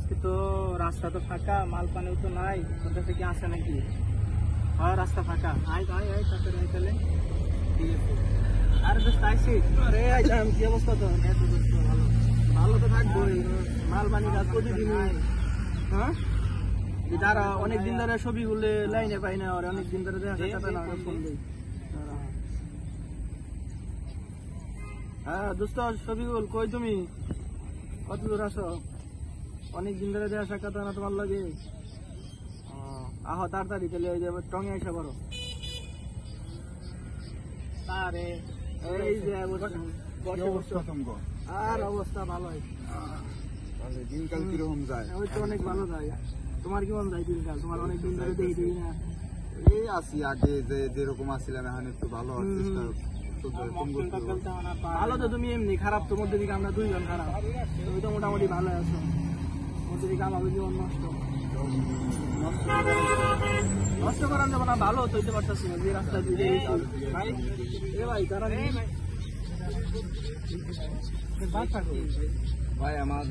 আজকে তো রাস্তা তো ফাঁকা, মাল পানিও তো নাই, তোর কাছে কি আসে নাকি? হয় রাস্তা ফাঁকা, আয় আয় আয় তাড়াতাড়ি আয় তাহলে। ঠিক আছে। আরে দোস্ত আইসি। আরে আইলাম, কি অবস্থা তোর? এই তো দোস্ত ভালো। ভালো তো থাকবোই, মাল পানি কাজ প্রতিদিনই। হ্যাঁ যারা অনেকদিন ধরে ছবি গুলো লাইনে পাই না, আর অনেকদিন ধরে দেখা যাচ্ছে না, ফোন দিই। হ্যাঁ দোস্ত ছবিগুল কই তুমি? কত দূর আছো? অনেকদিন ধরে দেখা সাক্ষাৎ হয় না তোমার লাগে। আহ তাড়াতাড়ি তাহলে ওই যে টঙে এসে পড়ো। আরে এই যে আর অবস্থা ভালোই। দিনকাল কিরকম যায়? ওই তো অনেক ভালো যায়। তোমার কেমন যায় দিনকাল? তোমার অনেকদিন ধরে দেখি না। এই আছি, আগে যেরকম আসছিলাম এখন একটু ভালো হওয়ার চেষ্টা ভালো তো তুমি এমনি, খারাপ তো মধ্যে দিকে আমরা দুইজন খারাপ, তুমি তো মোটামুটি ভালো আছো। মধ্যে দিকে আমাদের জীবন নষ্ট নষ্ট করার যাবো না, ভালো চলতে পারতেছি না যে রাস্তা দিয়ে ভাই। এ ভাই তারা ভাই আমার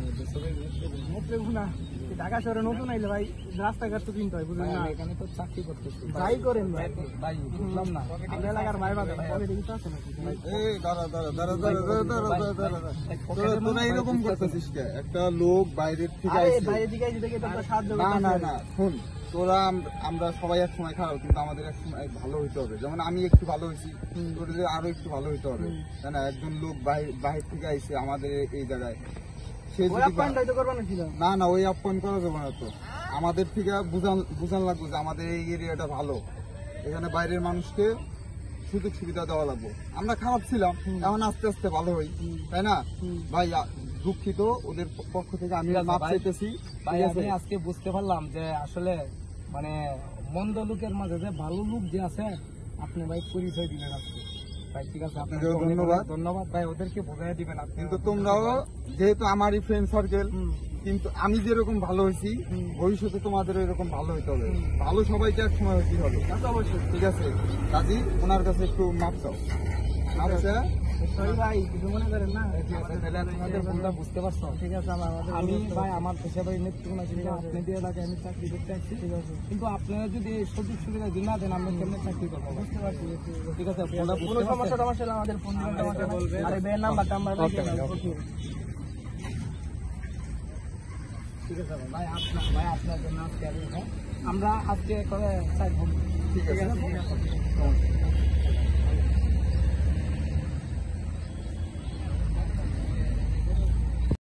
ঢাকা শহরে নতুন আইলে ভাই রাস্তাঘাট তো কিনতে হয়, বুঝলেন না? এখানে তো চাকরি করতেছি। যাই করেন ভাই, ভাই বুঝলাম না, আপনার এলাকার ভাই বাদে পলিটিক্স আছে নাকি? তোরা এরকম করতেছিস কে? একটা লোক বাইরের থেকে আইছে। বাইরের দিকে আইছে দেখে তো আমরা সাহায্য না না করতেছি। না শোন, তোরা আমরা সবাই এক সময় খারাপ, কিন্তু আমাদের এক সময় ভালো হইতে হবে। যেমন আমি একটু ভালো হয়েছি, তোদের আরো একটু ভালো হইতে হবে, তাই না? একজন লোক বাহির থেকে আইছে আমাদের এই জায়গায়, সে ওই যদি আপ্যায়নটাই তো করবা নাকি? না না ওই আপ্যায়ন করা যাবে না। তো আমাদের থেকে বুঝান লাগবে যে আমাদের এই এরিয়াটা ভালো, এখানে বাইরের মানুষকে সুযোগ সুবিধা দেওয়া লাগবে। আমরা খারাপ ছিলাম, এখন আস্তে আস্তে ভালো হই, তাই না ভাই? দুঃখিত, ওদের পক্ষ থেকে আমি মাপ চাইতেছি। ভাই আমি আজকে বুঝতে পারলাম যে আসলে মানে মন্দ লোকের মাঝে যে ভালো লোক যে আছে, আপনি ভাই পরিচয় দিলেন আজকে। ভাই ঠিক আছে, আপনাকে ধন্যবাদ। ধন্যবাদ ভাই, ওদেরকে বোঝাই দিবেন আপনি। কিন্তু তোমরাও যেহেতু আমারই ফ্রেন্ড সার্কেল, কিন্তু আমি যেরকম ভালো হয়েছি ভবিষ্যতে তোমাদের এরকম ভালো হইতে হবে। ভালো সবাইকে এক সময় হতে হবে, অবশ্যই। ঠিক আছে? কাজী ওনার কাছে একটু মাপ চাও। আচ্ছা সরি ভাই, কিছু মনে করেন না। তাহলে আপনাদের ভুলটা বুঝতে পারছো? ঠিক আছে, আমি ভাই আমার পেশা বাড়ি নেত্রকোনা, কিন্তু আপনাদের এলাকায় আমি চাকরি করতে আসছি। ঠিক আছে, কিন্তু আপনারা যদি এই সুযোগ সুবিধা দিন না দেন, আমরা কেমনে চাকরি করবো? বুঝতে পারছি। ঠিক আছে, কোনো সমস্যা টমস্যা হলে আমাদের ফোন দিবেন, আমাকে বলবেন। আরে বের নাম্বারটা আমরা লিখে নেব। ঠিক আছে ভাই, আপনার জন্য আজকে আমরা আজকে করে চাই। ঠিক আছে। ঠিক আছে।